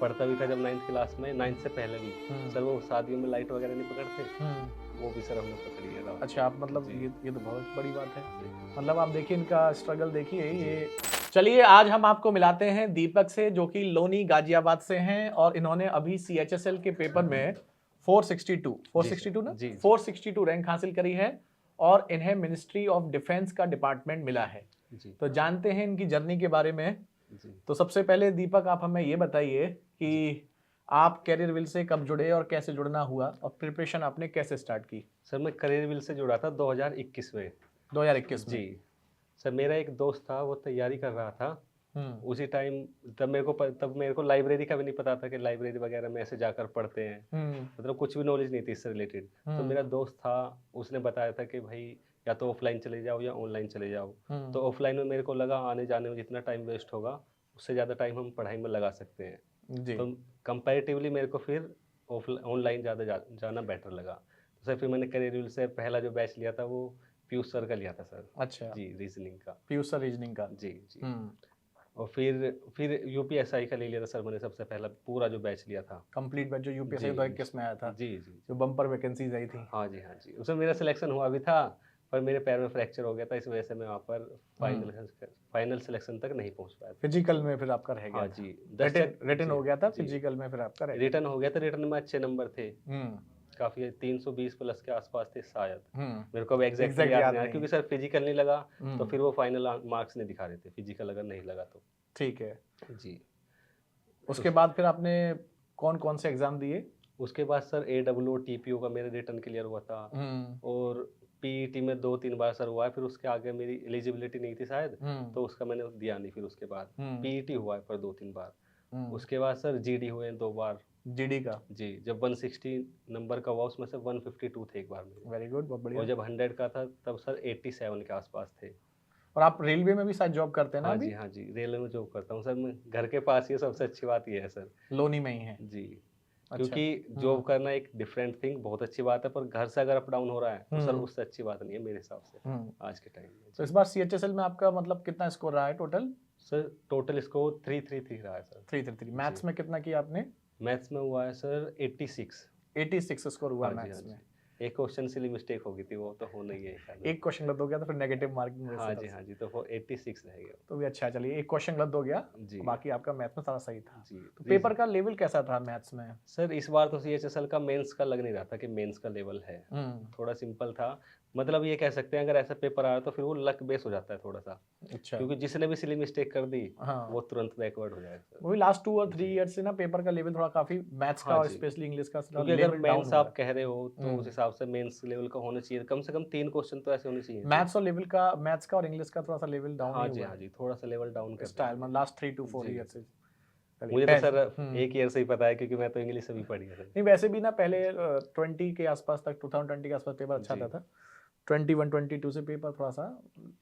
पढ़ता भी था जब 9th क्लास में, 9th से पहले भी सर वो शादियों में लाइट वगैरह नहीं पकड़ते, वो भी सर हमने पकड़ी है रात। अच्छा, आप मतलब जी। ये तो बहुत बड़ी बात है। जी। मतलब आप देखिए इनका स्ट्रगल देखिए ये। चलिए आज हम आपको मिलाते हैं दीपक से, जो कि लोनी गाजियाबाद से हैं और इन्होंने अभी सीएचएसएल के पेपर में 462 ना, जी, जी। 462 रैंक हासिल करी है और इन्हें मिनिस्ट्री ऑफ डिफेंस का डिपार्टमेंट मिला है। जी। तो जानते हैं इनकी जर्नी के बारे में। जी। तो सबसे पहले दीपक आप हमें ये बताइए कि आप कैरियर विल से कब जुड़े और कैसे जुड़ना हुआ और प्रिपरेशन आपने कैसे स्टार्ट की? सर मैं करियर विल से जुड़ा था 2021 में। 2021 में। जी। सर मेरा एक दोस्त था, वो तैयारी कर रहा था उसी टाइम। तब मेरे को लाइब्रेरी का भी नहीं पता था कि लाइब्रेरी वगैरह में ऐसे जाकर पढ़ते हैं, मतलब कुछ भी नॉलेज नहीं थी इससे रिलेटेड। तो मेरा दोस्त था, उसने बताया था कि भाई या तो ऑफलाइन चले जाओ या ऑनलाइन चले जाओ। तो ऑफलाइन में मेरे को लगा आने जाने में जितना टाइम वेस्ट होगा उससे ज़्यादा टाइम हम पढ़ाई में लगा सकते हैं। जी। तो कंपैरेटिवली मेरे को फिर ऑनलाइन ज़्यादा जाना बेटर लगा। तो सर फिर मैंने करियर विल से पहला जो बैच लिया था वो पीयूष सर का लिया था सर। अच्छा, जी, रीजनिंग का। पीयूष सर रीजनिंग का। जी, जी। और फिर यूपीएसआई का ले लिया था सर मैंने, सबसे पहला पूरा जो बैच लिया था। कंप्लीट बैच जो यूपीएससी 2021 में आया था, जी, जी। जो बम्पर वैकेंसीज आई थी। हाँ जी, हाँ जी। उसमें मेरा सिलेक्शन हुआ भी था, पर मेरे पैर में फ्रैक्चर हो गया था, इस वजह से मैं वहाँ पर फाइनल सिलेक्शन तक नहीं पहुँच पाया था। फिजिकल में फिर आपका रह गया हाँ था। जी, रिटन हो गया था, जी। फिजिकल में फिर आपका रह गया। रिटर्न हो गया था, रिटर्न में अच्छे नंबर थे, हम्म काफ़ी 320 प्लस के आसपास थे शायद। हम्म मेरे को अब एग्जैक्टली एग्जैक्ट याद याद नहीं आ रहा, नहीं। क्योंकि सर फिजिकल नहीं लगा तो फिर हम्म वो फाइनल मार्क्स नहीं दिखा रहे थे, फिजिकल अगर नहीं लगा तो। ठीक है। जी। उसके बाद फिर आपने कौन कौन से एग्जाम दिए? उसके बाद सर AWO TPO का मेरा रिटर्न क्लियर हुआ था, और पीईटी में 2-3 बार सर हुआ है। फिर उसके आगे मेरी एलिजिबिलिटी नहीं थी शायद, तो उसका मैंने दिया नहीं। फिर उसके बाद पीईटी हुआ है पर 2-3 बार। उसके बाद सर जीडी हुए हैं 2 बार। जीडी का। जी, जब 160 नंबर का हुआ उसमें से 152 थे एक बार में, वेरी गुड, बहुत बढ़िया। और जब 100 का था तब सर 87 के आसपास थे। और आप रेलवे में भी शायद जॉब करते हैं ना हाँ अभी? जी, हाँ जी, रेलवे में जॉब करता हूँ सर मैं, घर के पास ही है, सबसे अच्छी बात ये है सर। लोनी में ही है। जी। अच्छा। क्योंकि जॉब करना एक डिफरेंट थिंग, बहुत अच्छी बात है, पर घर से अगर अप डाउन हो रहा है तो सर उससे अच्छी बात नहीं है मेरे हिसाब से आज के टाइम में। तो इस बार सीएचएसएल में आपका मतलब कितना स्कोर रहा है टोटल? सर टोटल स्कोर 333 रहा है सर। 333। मैथ्स में कितना किया आपने? मैथ्स में हुआ है सर 86। 86 स्कोर हुआ हाँ जी, हाँ मैथ्स में। जी। एक क्वेश्चन से मिस्टेक हो गई थी, वो तो होना ही है शायद। एक क्वेश्चन गलत हो गया तो फिर नेगेटिव मार्किंग मेरे हाँ से जी, हाँ जी, तो वो 86 रह गया। तो भी अच्छा है। चलिए एक क्वेश्चन गलत हो गया, जी। बाकी आपका मैथ में सारा सही था। जी। तो पेपर का लेवल कैसा था मैथ्स में? सर इस बार तो सीएचएसएल का मेंस का लग नहीं रहा था कि मेंस का लेवल है, थोड़ा सिंपल था। मतलब ये कह सकते हैं अगर ऐसा पेपर आया तो फिर वो लक बेस हो जाता है थोड़ा सा, अच्छा। क्योंकि जिसने भी सिली मिस्टेक कर दी हाँ। वो तुरंत बैकवर्ड हो जाएगा सर। वो भी लास्ट 2 और 3 ईयर से ना पेपर का लेवल थोड़ा काफी मैथ्स का हाँ और जी, स्पेशली इंग्लिश का क्योंकि अगर लेवल डाउन मेंस हुआ आप है। कह रहे हो तो उस हिसाब से मेंस लेवल का होना चाहिए, कम से कम 3 क्वेश्चन तो ऐसे होने चाहिए। मैथ्स और लेवल का, मैथ्स का और इंग्लिश का थोड़ा सा लेवल डाउन हाँ ही जी, हुआ हाँ है जी, थोड़ा सा लेवल डाउन कर स्टाइल में लास्ट 3 to 4 जी। ईयर से। मुझे तो सर एक ईयर से ही पता है, क्योंकि मैं तो इंग्लिश से भी पढ़ी है सर। नहीं वैसे भी ना पहले 20 के आसपास तक, 2020 के आसपास पेपर अच्छा जी। आता था। 21 22 से पेपर थोड़ा सा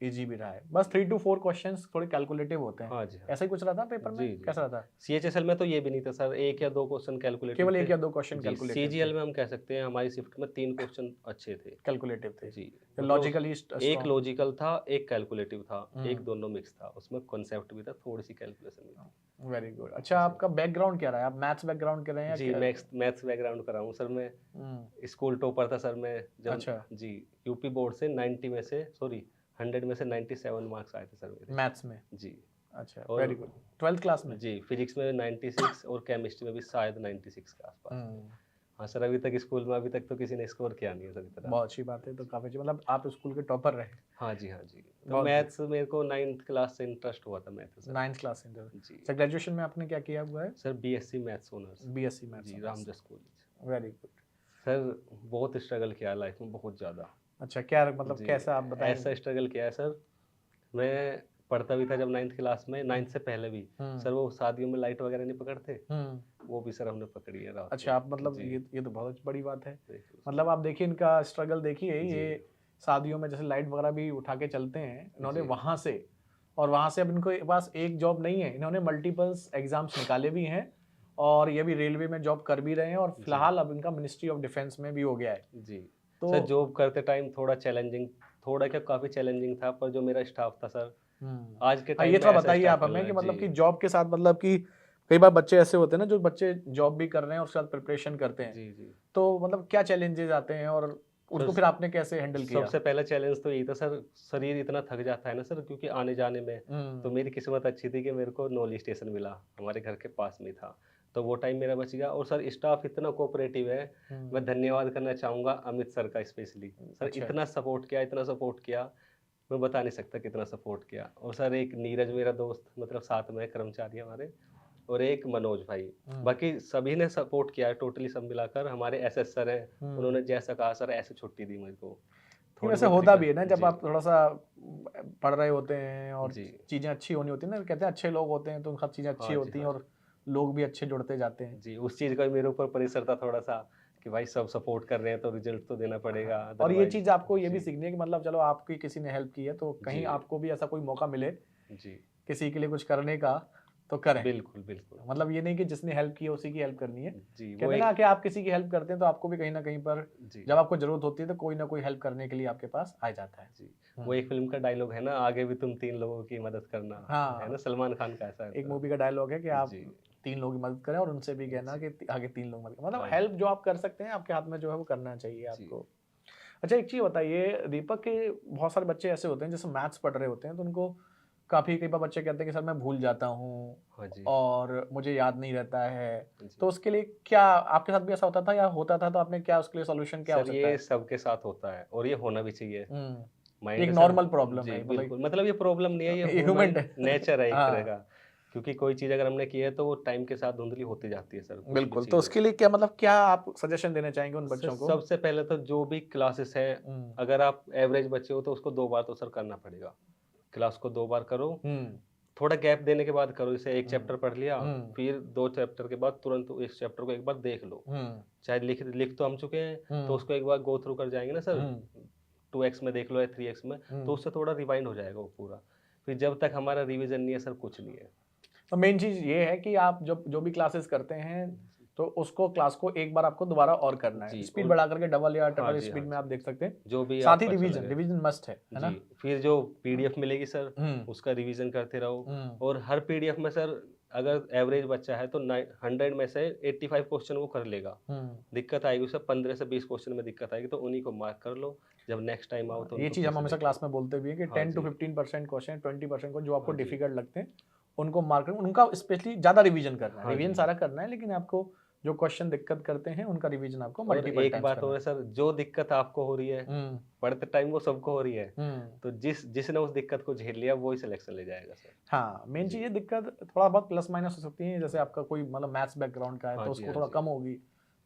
इजी भी रहा है। बस 3 to 4 क्वेश्चंस थोड़े कैलकुलेटिव होते हैं। हाँ जी, हाँ। ऐसा ही कुछ रहा था पेपर में? जी, जी। कैसा रहा था? सीएचएसएल में तो ये भी नहीं था सर, 1 या 2 क्वेश्चन कैलकुलेटिव केवल थे। 1 या 2 क्वेश्चन जी, कैलकुलेटिव सीजीएल में हम कह सकते हैं हमारी शिफ्ट में 3 क्वेश्चन अच्छे थे। कैलकुलेटिव थे। जी, लॉजिकली एक लॉजिकल था, एक कैलकुलेटिव था, एक दोनों मिक्स था, उसमें कॉन्सेप्ट भी था, थोड़ी सी कैलकुलेशन भी थी। Very good. अच्छा आपका बैकग्राउंड क्या रहा है? आप मैथ्स बैकग्राउंड के रहे हैं या जी, मैथ्स बैकग्राउंड का रहा हूँ सर मैं। स्कूल टॉपर था सर मैं जब। अच्छा। जी, यूपी बोर्ड से 90 में से 100 में से 97 मार्क्स आए थे सर मेरे मैथ्स में? जी। अच्छा, और वेरी गुड। 12th क्लास में? जी, फिजिक्स में 96 और केमिस्ट्री में भी शायद 96 के आसपास थे। हाँ सर, अभी तक स्कूल में अभी तक तो किसी ने स्कोर किया नहीं है सर इतना। बहुत अच्छी बात है। तो काफी अच्छी, मतलब आप स्कूल के टॉपर रहे। हाँ जी, हाँ जी। तो बहुत मैथ्स मेरे को 9th क्लास से इंटरेस्ट हुआ था मैथ से। 9th क्लास से जी। सर ग्रेजुएशन में आपने क्या किया हुआ है? Sir BSc maths honours. BSc maths जी, Ramjas college. Very good. Sir बहुत स्ट्रगल किया लाइफ में, बहुत ज़्यादा। अच्छा क्या मतलब जी, कैसा आप बताएं? ऐसा स्ट्रगल किया है सर, मैं पढ़ता भी था जब 9th क्लास में, 9th से पहले भी सर वो शादियों में लाइट वगैरह नहीं पकड़ते, वो भी सर हमने पकड़ी है रात अच्छा को। आप मतलब जी। ये तो बहुत बड़ी बात है। देखिए। मतलब आप देखिए इनका स्ट्रगल देखिए, जी। ये शादियों में जैसे लाइट वगैरह भी उठा के चलते हैं इन्होंने जी। वहां से, और वहां से अब इनको पास एक जॉब नहीं है, इन्होंने मल्टीपल्स एग्जाम्स निकाले भी हैं और ये भी रेलवे में जॉब कर भी रहे हैं और फिलहाल अब इनका मिनिस्ट्री ऑफ डिफेंस में भी हो गया है। जी। तो सर जॉब करते टाइम थोड़ा चैलेंजिंग, थोड़ा क्या काफ़ी चैलेंजिंग था, पर जो मेरा स्टाफ था सर आज के टाइम ये में थोड़ा ऐसा बताइए स्टाफ आप मिल हमें रहा कि है। मतलब जी। कि जॉब के साथ मतलब कि कई बार बच्चे ऐसे होते हैं ना, जो बच्चे जॉब भी कर रहे हैं और उसके साथ प्रिपरेशन करते हैं, जी जी तो मतलब क्या चैलेंजेस आते हैं और उसको फिर आपने कैसे हैंडल किया? सबसे पहला चैलेंज तो यही था सर, शरीर इतना थक जाता है ना सर, क्योंकि आने जाने में। तो मेरी किस्मत अच्छी थी कि मेरे को नौली स्टेशन मिला, हमारे घर के पास में था, तो वो टाइम मेरा बच गया। और सर स्टाफ इतना कोऑपरेटिव है, मैं धन्यवाद करना चाहूँगा अमित सर का स्पेशली। सर अच्छा। इतना सपोर्ट किया, इतना सपोर्ट किया, मैं बता नहीं सकता कितना सपोर्ट किया। और सर एक नीरज मेरा दोस्त, मतलब साथ में कर्मचारी हमारे, और एक मनोज भाई, बाकी सभी ने सपोर्ट किया है, टोटली सब मिलाकर। हमारे एसएस सर हैं, उन्होंने जैसा कहा सर ऐसे छुट्टी दी मेरे को। नहीं, थोड़ी वैसे बहुत होता भी है ना, जब जी आप थोड़ा सा पढ़ रहे होते हैं और जी चीजें अच्छी होनी होती है ना, कहते हैं अच्छे लोग होते हैं तो सब चीजें अच्छी हाँ जी होती हैं हाँ और लोग भी अच्छे जुड़ते जाते हैं। जी, उस चीज़ का भी मेरे ऊपर प्रेशर था थोड़ा सा, कि भाई सब सपोर्ट कर रहे हैं तो रिजल्ट तो देना पड़ेगा, और ये अदरवाइज। चीज आपको ये भी जी सीखनी है कि मतलब चलो आपकी किसी ने हेल्प की है तो कहीं जी आपको भी ऐसा कोई मौका मिले जी किसी के लिए कुछ करने का, तो करें। बिल्कुल बिल्कुल। मतलब ये नहीं कि जिसने हेल्प की है उसी की हेल्प करनी है। जी वो कहते हैं ना एक कि आप किसी की हेल्प करते हैं तो आपको भी कहीं ना कहीं पर जी जब आपको जरूरत होती है तो कोई ना कोई हेल्प करने के लिए आपके पास आ जाता है। जी वो एक फिल्म का डायलॉग है ना, आगे भी तुम 3 लोगों की मदद करना, है ना, हाँ, सलमान खान का ऐसा एक था। मूवी का डायलॉग है कि आप जी 3 लोगों की मदद करें और उनसे भी कहना जी कि आगे 3 लोग मदद मतलब हाँ हेल्प जी जो आप कर सकते हैं आपके हाथ में जो है वो करना चाहिए जी आपको। अच्छा, एक चीज बताइए दीपक, के बहुत सारे बच्चे ऐसे होते हैं जैसे मैथ्स पढ़ रहे होते हैं तो उनको काफी कई बार बच्चे कहते हैं कि सर मैं भूल जाता हूँ हाँ जी और मुझे याद नहीं रहता है, जी। तो उसके लिए क्या आपके साथ भी ऐसा होता था या होता था, तो आपने क्या उसके लिए सॉल्यूशन क्या हो सर सकता ये है? सबके साथ होता है और ये होना भी चाहिए। ये एक माइंड सर नॉर्मल प्रॉब्लम जी है मतलब बिल्कुल, मतलब ये प्रॉब्लम नहीं है, ये ह्यूमन ह्यूमन नेचर है एक तरह हाँ का। क्योंकि कोई चीज़ अगर हमने की है तो वो टाइम के साथ धुंधली होती जाती है सर, कुछ भी बिल्कुल, तो चीज़ हो। उसके लिए क्या मतलब क्या आप सजेशन देना चाहेंगे उन सर बच्चों को? सबसे पहले तो जो भी क्लासेस है, हम्म अगर आप एवरेज बच्चे हो तो उसको 2 बार तो सर करना पड़ेगा। क्लास को 2 बार करो, हम्म थोड़ा गैप देने के बाद करो। जैसे 1 हम्म चैप्टर पढ़ लिया, हम्म फिर 2 चैप्टर के बाद तुरंत इस चैप्टर को एक बार देख लो। हम्म चाहे लिख लिख तो हम चुके हैं, तो हम्म उसको एक बार गो थ्रू कर जाएँगे ना सर, हम्म 2x में देख लो या 3x में, तो हम्म उससे थोड़ा रिवाइंड हो जाएगा वो पूरा। फिर जब तक हमारा रिवीजन नहीं है सर, कुछ नहीं है। तो मेन चीज ये है कि आप जब जो भी क्लासेस करते हैं तो उसको क्लास को एक बार आपको दोबारा और करना है, जी स्पीड और बढ़ा करके डबल या हाँ ट्रिपल जी, हाँ स्पीड में आप जी। देख सकते हैं। जो भी साथ ही आपको अच्छा रिवीजन लगे। रिवीजन मस्ट है जी, ना? फिर जो पीडीएफ मिलेगी सर, हम्म उसका रिवीजन करते रहो। हम्म और हर पीडीएफ में सर, अगर एवरेज बच्चा है तो 100 में से 85 क्वेश्चन वो कर लेगा। हम्म दिक्कत आएगी उसे 15 से 20 क्वेश्चन में दिक्कत आएगी, तो उन्हीं को मार्क कर लो। जब नेक्स्ट टाइम आओ तो ये उनको चीज फिर हम से हमेशा देख लो। क्लास में बोलते भी हैं कि हाँ 10 to जी, 15% क्वेश्चन, 20% को जो आपको हाँ जी, डिफिकल्ट लगते हैं उनको मार्क करना, उनका स्पेशली ज्यादा रिवीजन करना है। हाँ रिवीजन जी। सारा करना है लेकिन आपको जो क्वेश्चन दिक्कत करते हैं उनका रिवीजन आपको और मल्टीपल एक टाइम्स बात करना और है। है सर, जो दिक्कत आपको हो रही है हम्म पढ़ते टाइम वो सबको हो रही है। हम्म तो जिसने उस दिक्कत को झेल लिया वो ही सिलेक्शन ले जाएगा सर। हाँ, मेन चीज जी। ये दिक्कत थोड़ा बहुत प्लस माइनस हो सकती है, जैसे आपका कोई मतलब मैथ्स बैकग्राउंड का है हाँ तो जी, उसको हाँ थोड़ा जी। कम होगी,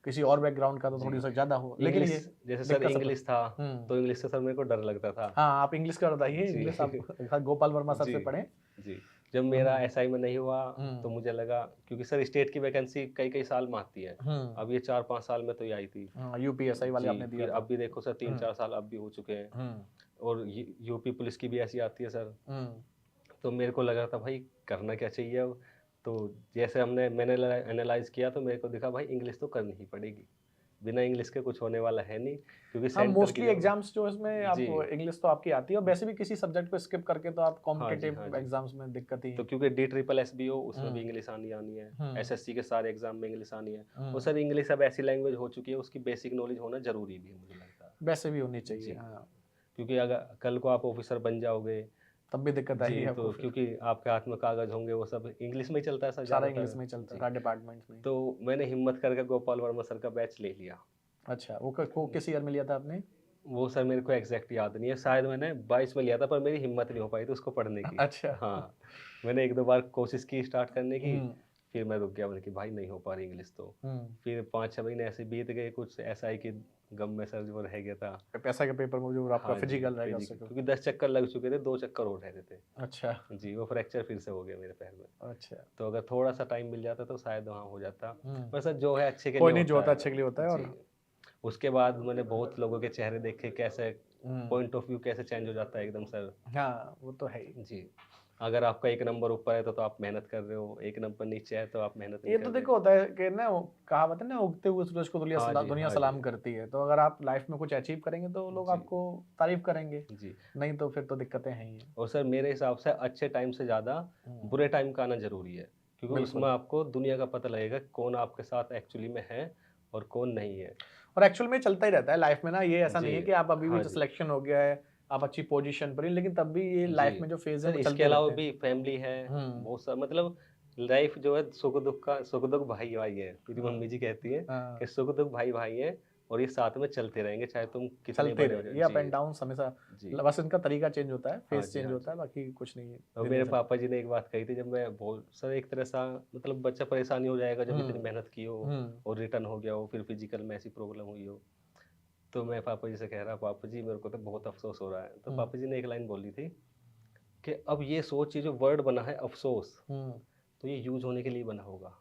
किसी और बैकग्राउंड का तो जी। थोड़ी सा ज्यादा हो, लेकिन इंग्लिश, ये जैसे सर दिक्कत सब। इंग्लिश था, हम्म तो इंग्लिश से सर मेरे को डर लगता था। हाँ, आप इंग्लिश का बताइए, जी। इंग्लिश आप गोपाल वर्मा सर जी, से पढ़ें। जी। जब मेरा हम्म एसआई में नहीं हुआ, हम्म तो मुझे लगा, क्योंकि सर स्टेट की वैकेंसी कई-कई साल में आती है। हम्म अब ये 4-5 साल में तो ये आई थी। यूपीएसआई वाले जी, आपने दिया फिर था। अब भी देखो सर हम्म 3-4 साल अब भी हो चुके हैं। हम्म और यूपी पुलिस की भी ऐसी आती है सर। हम्म तो मेरे को लग रहा था भाई करना क्या चाहिए अब? तो जैसे मैंने एनालाइज़ किया तो मेरे को दिखा भाई इंग्लिश तो करनी ही पड़ेगी। बिना इंग्लिश के कुछ होने वाला है नहीं, क्योंकि हाँ, सेंटर की मोस्टली जब एग्जाम्स जो इसमें आप जी। इंग्लिश तो आपकी आती है और वैसे भी किसी सब्जेक्ट को स्किप करके तो आप हाँ जी, हाँ कॉम्पिटिटिव जी। एग्जाम्स में दिक्कत ही। तो क्योंकि डी ट्रिपल एस बी हो उसमें भी हम्म इंग्लिश आनी आनी है, हम्म एसएससी के सारे एग्जाम में इंग्लिश आनी है। और हम्म सर इंग्लिश अब ऐसी लैंग्वेज हो चुकी है, उसकी बेसिक नॉलेज होना जरूरी भी है मुझे लगता वैसे भी होनी है। चाहिए जी, हाँ। क्योंकि अगर कल को आप ऑफिसर बन जाओगे, तब भी दिक्कत आएगी जी, आपको तो फिर। क्योंकि आपके हाथ में कागज होंगे वो सब इंग्लिश में ही चलता है सर सारा इंग्लिश ज़्यादातर। में ही चलता है, जी, सारे डिपार्टमेंट्स में ही। तो मैंने हिम्मत करके गोपाल वर्मा सर का बैच ले लिया। अच्छा, वो किस ईयर में लिया था आपने? वो सर मेरे को एग्जैक्ट याद नहीं है, शायद मैंने 22 में लिया था, पर मेरी हिम्मत नहीं हो पाई थी उसको पढ़ने की। अच्छा। हाँ, मैंने 1-2 बार कोशिश की स्टार्ट करने की, हम्म फिर मैं रुक गया, मैंने कि भाई नहीं हो पा रही इंग्लिश तो। हम्म फिर 5-6 महीने ऐसे बीत गए, कुछ एसआई के गम में सर जो रह गया था। पैसा के पेपर में जो आपका हाँ जी, फिजिकल रहेगा उससे फिजिकल, तो। क्योंकि 10 चक्कर लग चुके थे, 2 चक्कर और रह रहे थे। अच्छा जी, वो फ्रैक्चर फिर से हो गया मेरे पैर में। अच्छा। तो अगर थोड़ा-सा टाइम मिल जाता तो शायद वहाँ हो जाता। हम्म पर सर जो है अच्छे के कोई लिए नहीं, जो होता होता है है। अच्छे के लिए होता है। और जी, उसके बाद मैंने बहुत लोगों के चेहरे देखे, कैसे हम्म पॉइंट ऑफ व्यू कैसे चेंज हो जाता है एकदम सर। हाँ, वो तो है ही। जी, अगर आपका 1 नंबर ऊपर है तो आप मेहनत कर रहे हो, 1 नंबर नीचे है तो आप मेहनत नहीं ये कर तो रहे। देखो होता है कि ना, वो कहावत है ना, उगते हुए सूरज को हाँ जी, दुनिया हाँ जी। सलाम करती है। तो अगर आप लाइफ में कुछ अचीव करेंगे तो लोग जी, आपको तारीफ करेंगे, जी। नहीं तो फिर तो दिक्कतें हैं ही हैं। और सर मेरे हिसाब से अच्छे टाइम से ज़्यादा हम्म बुरे टाइम का आना ज़रूरी है, क्योंकि उसमें आपको दुनिया का पता लगेगा कौन आपके साथ एक्चुअली में है और कौन नहीं है। और एक्चुअल में चलता ही रहता है लाइफ में ना, ये ऐसा नहीं है कि आप अभी भी जो सिलेक्शन हो गया है आप अच्छी पोजीशन पर ही, लेकिन तब भी ये लाइफ में जो फेज है वो चलते इसके अलावा भी फैमिली है बहुत सारा, मतलब लाइफ जो है सुख दुख भाई भाई है। मेरी मम्मी जी कहती है कि सुख दुख भाई भाई है और ये साथ में चलते रहेंगे चाहे तुम कितने बड़े हो जाओ। ये अप एंड डाउन हमेशा, बस इनका तरीका चेंज होता है, फेस चेंज होता है, बाकी कुछ नहीं है। और मेरे पापा जी ने एक बात कही थी, जब मैं बहुत सर एक तरह सा मतलब बच्चा परेशानी हो जाएगा जब इतनी मेहनत की हो और रिटर्न हो गया हो, फिर फिजिकल में ऐसी प्रॉब्लम हुई हो, तो मैं पापा जी से कह रहा, पापा जी मेरे को तो बहुत अफसोस हो रहा है। तो पापा जी ने एक लाइन बोली थी कि अब ये सोच, ये जो वर्ड बना है अफसोस, तो ये यूज होने के लिए बना होगा,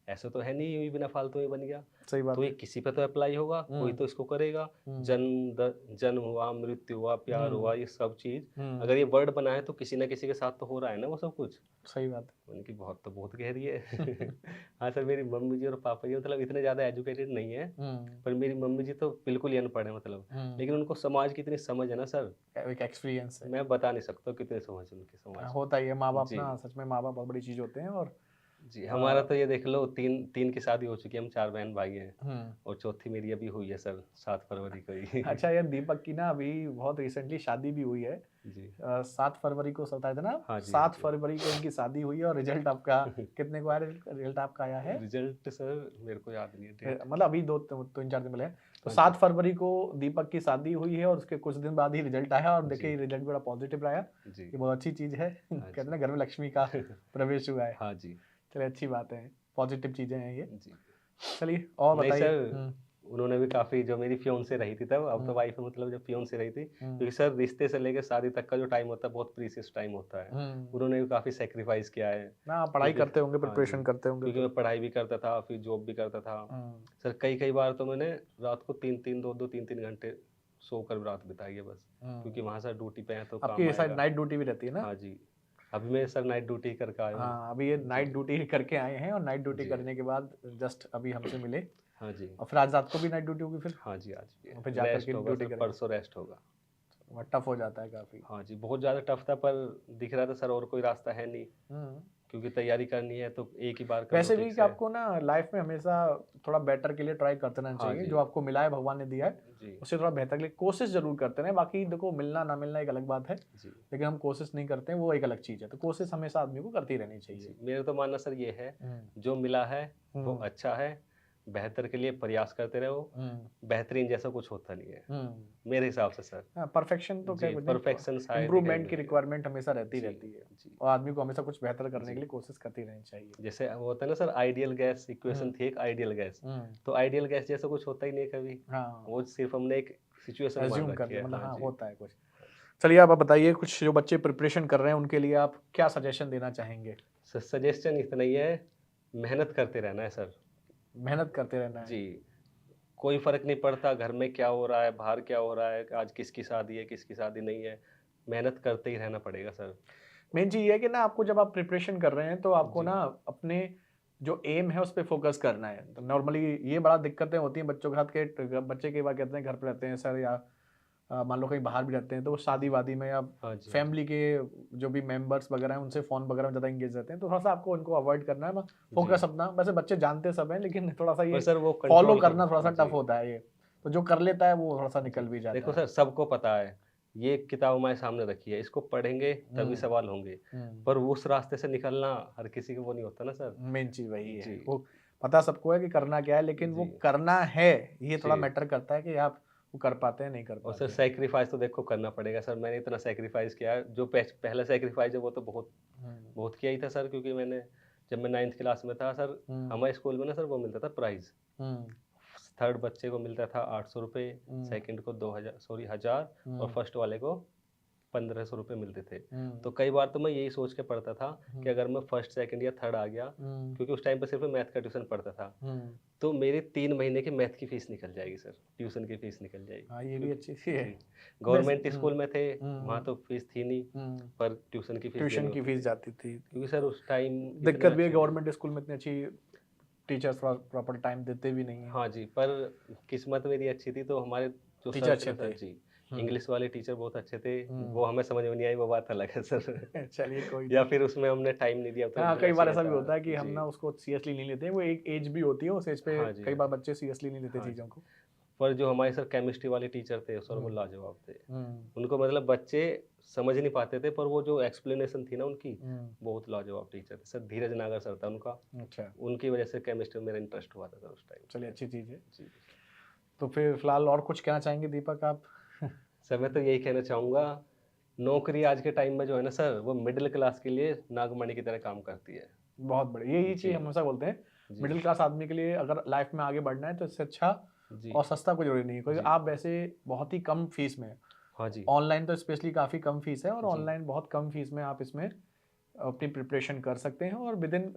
ऐसा तो है नहीं ये बिना फालतू में बन गया। सही बात तो ये किसी पे तो अप्लाई होगा, कोई तो इसको करेगा। जन्म हुआ, मृत्यु हुआ, प्यार हुआ, ये सब चीज अगर ये वर्ड बना है तो किसी ना किसी के साथ तो हो रहा है ना वो सब कुछ। सही बात है। उनकी बहुत गहरी है। हाँ सर, मेरी मम्मी जी और पापा जी मतलब इतने ज्यादा एजुकेटेड नहीं है, पर मेरी मम्मी जी तो बिल्कुल ही अनपढ़ है मतलब, लेकिन उनको समाज की इतनी समझ है ना सर, एक एक्सपीरियंस है, मैं बता नहीं सकता कितने समझ उनकी समाज होता ही है। माँ बाप ना, सच में माँ बाप बहुत बड़ी चीज होते हैं। और जी हमारा तो ये देख लो, तीन की शादी हो चुकी है, हम 4 बहन भाई हैं और चौथी मेरी अभी हुई है सर 7 फरवरी को ही। अच्छा यार, दीपक की ना अभी बहुत रिसेंटली शादी भी हुई है जी, 7 फरवरी को बताया था ना। हाँ 7 फरवरी को इनकी शादी हुई है और रिजल्ट आपका कितने को आया? रिजल्ट आपका आया है? रिजल्ट सर मेरे को याद नहीं है, मतलब अभी 2-3-4 दिन मिले हैं। तो 7 फरवरी को दीपक की शादी हुई है और उसके कुछ दिन बाद ही रिजल्ट आया और देखिए रिजल्ट बड़ा पॉजिटिव रहा। ये बहुत अच्छी चीज है। कहते हैं ना घर में लक्ष्मी का प्रवेश हुआ है। हाँ जी, चलिए अच्छी बात है, पॉजिटिव चीजें हैं ये जी। चलिए और बताइए। उन्होंने भी काफी, जो मेरी फियोंसे रही थी तब, अब तो वाइफ है, मतलब जब फियोंसे रही थी, क्योंकि सर रिश्ते से लेकर शादी तक का जो टाइम होता है बहुत प्रीशियस टाइम होता है। उन्होंने भी काफी सेक्रीफाइस किया है ना, पढ़ाई करते होंगे, प्रिपरेशन करते होंगे, क्योंकि मैं पढ़ाई भी करता था फिर जॉब भी करता था सर। कई बार तो मैंने रात को 2-3 घंटे सोकर रात बिताई है बस, क्योंकि वहां सर ड्यूटी पे है तो आपकी शायद नाइट ड्यूटी भी रहती है ना? हाँ जी, अभी मैं सर नाइट ड्यूटी करके आया हूँ। हाँ अभी ये नाइट ड्यूटी करके आए हैं और नाइट ड्यूटी करने के बाद जस्ट अभी हमसे मिले। हाँ जी, और फिर आज रात को भी नाइट ड्यूटी होगी फिर? हाँ जी, आज भी फिर जाकर के ड्यूटी करेंगे, परसों रेस्ट होगा। टफ हो जाता है काफी। हाँ जी, बहुत ज्यादा टफ था, पर दिख रहा था सर और कोई रास्ता है नहीं, क्योंकि तैयारी करनी है तो एक ही बार। वैसे भी कि आपको ना लाइफ में हमेशा थोड़ा बेटर के लिए ट्राई करते रहना चाहिए। जो आपको मिला है, भगवान ने दिया है, उससे थोड़ा बेहतर के लिए कोशिश जरूर करते रहे। बाकी देखो मिलना ना मिलना एक अलग बात है, लेकिन हम कोशिश नहीं करते हैं वो एक अलग चीज है। तो कोशिश हमेशा आदमी को करती रहनी चाहिए। मेरा तो मानना सर ये है, जो मिला है वो अच्छा है, बेहतर के लिए प्रयास करते रहो। बेहतरीन जैसा कुछ होता नहीं है मेरे हिसाब से सर। परफेक्शन तो क्या, परफेक्शन इंप्रूवमेंट की रिक्वायरमेंट हमेशा रहती रहती है और आदमी को हमेशा कुछ बेहतर करने के लिए कोशिश करती रहनी चाहिए। जैसे वो होता है ना सर, आइडियल गैस इक्वेशन थी एक, आइडियल गैस, तो आइडियल गैस जैसा कुछ होता ही नहीं कभी। वो सिर्फ हमने एक सिचुएशन मान रखी है, मतलब होता है कुछ। चलिए आप बताइए, कुछ जो बच्चे प्रिपरेशन कर रहे हैं उनके लिए आप क्या सजेशन देना चाहेंगे? सजेशन इतना ही है, मेहनत करते रहना है सर, मेहनत करते रहना है जी। कोई फर्क नहीं पड़ता घर में क्या हो रहा है, बाहर क्या हो रहा है, आज किसकी शादी है किसकी शादी नहीं है, मेहनत करते ही रहना पड़ेगा सर। मेन चीज ये है कि ना आपको जब आप प्रिपरेशन कर रहे हैं तो आपको ना अपने जो एम है उस पर फोकस करना है। तो नॉर्मली ये बड़ा दिक्कतें होती हैं बच्चों के साथ के, बच्चे कई बार कहते हैं घर पे रहते हैं सर, या मान लो कहीं बाहर भी रहते हैं तो वो शादी वादी में या फैमिली के जो भी मेंबर्स वगैरह हैं उनसे फोन वगैरह में ज़्यादा इंगेज रहते हैं, तो थोड़ा सा आपको उनको अवॉइड करना है, फोकस अपना। वैसे बच्चे जानते सब हैं, लेकिन थोड़ा सा ये फॉलो करना थोड़ा सा टफ होता है। ये तो जो कर लेता है वो थोड़ा सा निकल भी जाता है। देखो सर, सबको पता है ये किताब हमारे सामने रखी है, इसको पढ़ेंगे तभी सवाल होंगे, पर उस रास्ते से निकलना हर किसी को वो नहीं होता ना सर। मेन चीज वही है, वो पता सबको है कि करना क्या है, लेकिन वो करना है ये थोड़ा मैटर करता है कि आप वो कर पाते हैं नहीं कर पाते। और सर सैक्रिफाइस तो देखो करना पड़ेगा सर। मैंने इतना सैक्रिफाइस किया है, जो पहला सैक्रिफाइस है वो तो बहुत किया ही था सर, क्योंकि मैंने जब मैं 9th क्लास में था सर, हमारे स्कूल में ना सर वो मिलता था प्राइज, थर्ड बच्चे को मिलता था 800 रुपये, सेकेंड को 1000 और फर्स्ट वाले को 1500 रुपये मिलते थे। तो कई बार तो मैं यही सोच के पढ़ता था कि अगर मैं फर्स्ट सेकंड या थर्ड आ गया, क्योंकि उस टाइम पे सिर्फ मैथ का ट्यूशन पढ़ता था, तो मेरी 3 महीने की मैथ की फीस निकल जाएगी सर, ट्यूशन की फीस निकल जाएगी। हाँ ये भी अच्छी सी है। गवर्नमेंट स्कूल में थे, वहाँ तो फीस थी नहीं, पर ट्यूशन की फीस जाती थी, क्योंकि सर उस टाइम दिक्कत भी है, गवर्नमेंट स्कूल में इतनी अच्छी टीचर्स प्रॉपर टाइम देते भी नहीं है। हाँ जी, पर किस्मत मेरी अच्छी थी तो हमारे जो टीचर अच्छे थे जी, इंग्लिश वाले टीचर बहुत अच्छे थे, वो हमें समझ में नहीं आई, वो बात अलग है सर। चलिए कोई या फिर उसमें हमने टाइम नहीं दिया, तो हाँ, कई बार ऐसा भी होता है कि जी। हम ना उसको सीरियसली नहीं लेते हैं, वो एक एज भी होती है, उस एज पे हाँ जी, कई हाँ बार जी। बच्चे सीरियसली नहीं लेते हाँ चीज़ों जी। को। पर जो हमारे सर केमिस्ट्री वाले टीचर थे सर, वो लाजवाब थे। उनको मतलब बच्चे समझ नहीं पाते थे, पर वो जो एक्सप्लेनेशन थी ना उनकी, बहुत लाजवाब टीचर थे सर। धीरज नागर सर था उनका, अच्छा, उनकी वजह से केमिस्ट्री में मेरा इंटरेस्ट हुआ था सर उस टाइम। चलिए अच्छी चीज़ है। जी। तो फिर फिलहाल और कुछ कहना चाहेंगे दीपक आप? सर मैं तो यही कहना चाहूँगा, नौकरी आज के टाइम में जो है ना सर, वो मिडिल क्लास के लिए नागमणि की तरह काम करती है। बहुत बढ़िया, यही चीज़ जी, हम हमेशा बोलते हैं, जी, मिडिल क्लास आदमी के लिए अगर लाइफ में आगे बढ़ना है तो इससे अच्छा जी, और सस्ता कोई ज़रूरी नहीं है, क्योंकि जी। आप वैसे बहुत ही कम फीस में, हाँ जी, ऑनलाइन तो स्पेशली काफ़ी कम फीस है, और जी। ऑनलाइन बहुत कम फीस में आप इसमें अपनी प्रिपरेशन कर सकते हैं, और विदिन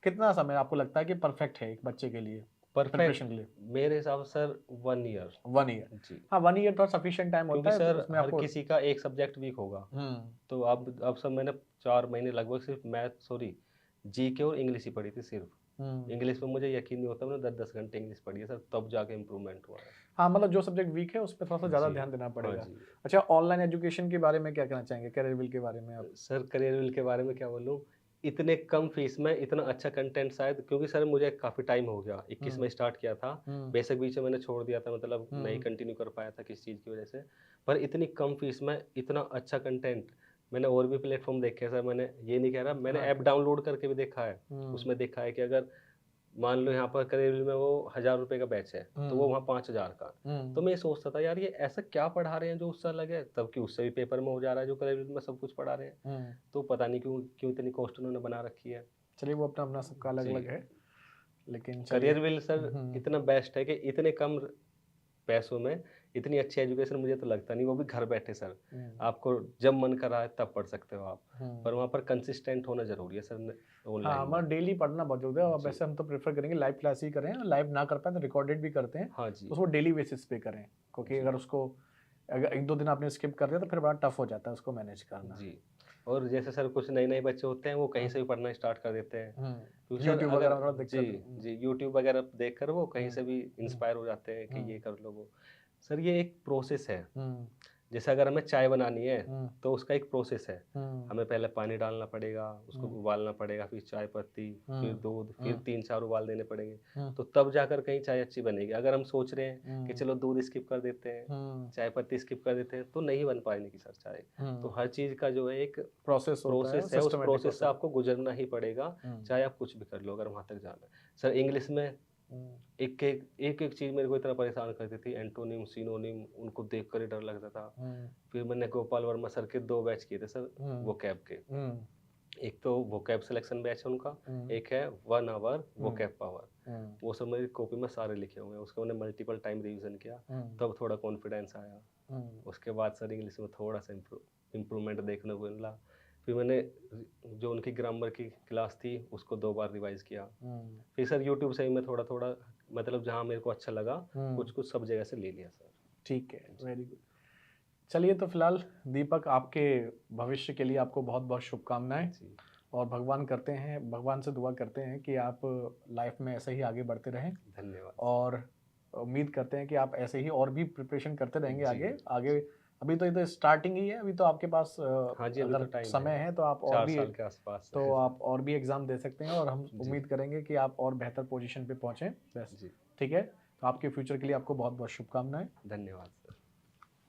कितना समय आपको लगता है कि परफेक्ट है एक बच्चे के लिए परफेक्ट प्रिपरेशन के लिए? मेरे हिसाब से सर 1 ईयर। 1 ईयर। जी। हाँ, 1 ईयर तो सफिशिएंट टाइम होता क्योंकि है, सर उसमें हर आपको किसी का एक सब्जेक्ट वीक होगा। हुँ, तो अब सर मैंने 4 महीने लगभग सिर्फ मैथ, सॉरी, जीके और इंग्लिश ही पढ़ी थी सिर्फ। हुँ। इंग्लिश में मुझे यकीन नहीं होता, मैंने 10-10 घंटे इंग्लिश पढ़ी है सर, तब जाके इम्प्रूवमेंट हुआ है। हाँ, मतलब जो सब्जेक्ट वीक है उस पे थोड़ा-सा ज़्यादा जी। ध्यान देना हाँ पड़ेगा। जी। अच्छा, ऑनलाइन एजुकेशन के बारे में क्या कहना चाहेंगे? करियर के बारे में आप? सर करियर के बारे में क्या बोलूँ, इतने कम फीस में इतना अच्छा कंटेंट, शायद क्योंकि सर मुझे काफ़ी टाइम हो गया, 21 में स्टार्ट किया था। हुँ, बेशक बीच में मैंने छोड़ दिया था, मतलब नहीं हुँ, कंटिन्यू कर पाया था किसी चीज़ की वजह से। पर इतनी कम फीस में इतना अच्छा कंटेंट मैंने और भी प्लेटफ़ॉर्म देखे हैं सर। मैंने ये नहीं कह रहा, मैंने हाँ, ऐप डाउनलोड करके भी देखा है। हुँ, उसमें देखा है कि अगर मान लो यहाँ पर करियर में वो ₹1000 का बैच है, तो वो हुँ, वहाँ 5000 का। तो हुँ, मैं ये सोचता था यार, ये ऐसा क्या पढ़ा रहे हैं जो उससे अलग है, तब कि उससे भी पेपर में हो जा रहा है जो करियर में सब कुछ पढ़ा रहे हैं। हुँ। तो पता नहीं क्यों क्यों इतनी कॉस्ट उन्होंने बना रखी है। चलिए वो अपना-अपना सबका जी। अलग-अलग है, लेकिन चलिए करियर विल सर हुँ, इतना बेस्ट है कि इतने कम पैसों में इतनी अच्छी एजुकेशन मुझे तो लगता नहीं, वो भी घर बैठे सर। हुँ, आपको जब मन कर रहा है तब पढ़ सकते हो आप। हुँ। पर वहाँ पर कंसिस्टेंट होना ज़रूरी है सर, हाँ, ऑनलाइन में। मतलब डेली पढ़ना बहुत ज़रूरी है, और जी। वैसे हम तो प्रेफ़र करेंगे लाइव क्लास ही करें, लाइव ना कर पाएँ तो रिकॉर्डेड भी करते हैं, हाँ तो जी। उसको डेली बेसिस पे करें, क्योंकि जी। अगर उसको अगर 1-2 दिन आपने स्किप कर दिया तो फिर बड़ा टफ हो जाता है उसको मैनेज करना। जी। और जैसे सर कुछ नए-नए बच्चे होते हैं, वो कहीं हाँ, से भी पढ़ना स्टार्ट कर देते हैं। हुँ, क्योंकि सर यूट्यूब अगर वगैरह में थोड़ा जी, दिक्कत जी, यूट्यूब वगैरह देखकर वो कहीं हुँ, से भी हुँ, इंस्पायर हो जाते हैं कि ये हुँ, कर लो वो। सर ये एक प्रोसेस है। हुँ, जैसे अगर हमें चाय बनानी है, हुँ, तो उसका एक प्रोसेस है। हुँ, हमें पहले पानी डालना पड़ेगा, उसको हुँ, उबालना पड़ेगा, फिर चाय पत्ती, फिर हुँ, दूध, फिर हुँ, 3-4 उबाल देने पड़ेंगे। हुँ, तो तब जाकर कहीं चाय अच्छी बनेगी। अगर हम सोच रहे हैं कि हुँ, चलो दूध स्किप कर देते हैं, हुँ, चाय पत्ती स्किप कर देते हैं, तो नहीं बन पाएगी सर चाय। तो हुँ, हर चीज़ का जो है एक प्रोसेस होता है, प्रोसेस है, उस सिस्टमैटिक प्रोसेस होता से है। आपको गुज़रना ही पड़ेगा, हुँ, चाहे आप कुछ भी कर लो अगर वहाँ तक जाना है। सर इंग्लिश में हुँ, एक-एक चीज़ मेरे को इतना परेशान करती थी, एंटोनिम, सिनोनिम, उनको देखकर ही डर लगता था। हुँ, फिर मैंने गोपाल वर्मा सर के 2 बैच किए थे सर, हुँ, वोकैब के। हुँ, एक तो वोकैब सिलेक्शन बैच है उनका, हुँ, एक है 1 आवर हुँ, वोकैब पावर। हुँ, वो सब मेरी कॉपी में सारे लिखे हुए हैं, उसको मैंने मल्टीपल टाइम रिवीजन किया, हुँ, तब थोड़ा कॉन्फिडेंस आया। हुँ, उसके बाद सर इंग्लिश में थोड़ा-सा इम्प्रूवमेंट देखने को मिला। फिर मैंने जो उनकी ग्रामर की क्लास थी, उसको 2 बार रिवाइज़ किया। हुँ, फिर सर यूट्यूब से ही मैं थोड़ा-थोड़ा, मतलब जहाँ मेरे को अच्छा लगा, हुँ, कुछ-कुछ सब जगह से ले लिया सर। ठीक है, जी। Very good. चलिए तो फिलहाल दीपक, आपके भविष्य के लिए आपको बहुत-बहुत शुभकामनाएँ, जी, और भगवान से दुआ करते हैं कि आप लाइफ में ऐसे ही आगे बढ़ते रहें, धन्यवाद सर। और उम्मीद करते हैं कि आप ऐसे ही और भी प्रिपरेशन करते रहेंगे जी, आगे आगे। जी। अभी तो ये तो स्टार्टिंग ही है, अभी तो आपके पास हाँ जी, अभी तो अगर टाइम है, समय है तो आप और 4 भी साल के आसपास। एग्ज़ाम दे सकते हैं, और हम जी, उम्मीद करेंगे कि आप और बेहतर पोजीशन पे पहुँचें बस। जी। ठीक है? तो आपके फ्यूचर के लिए आपको बहुत-बहुत शुभकामनाएँ। धन्यवाद सर।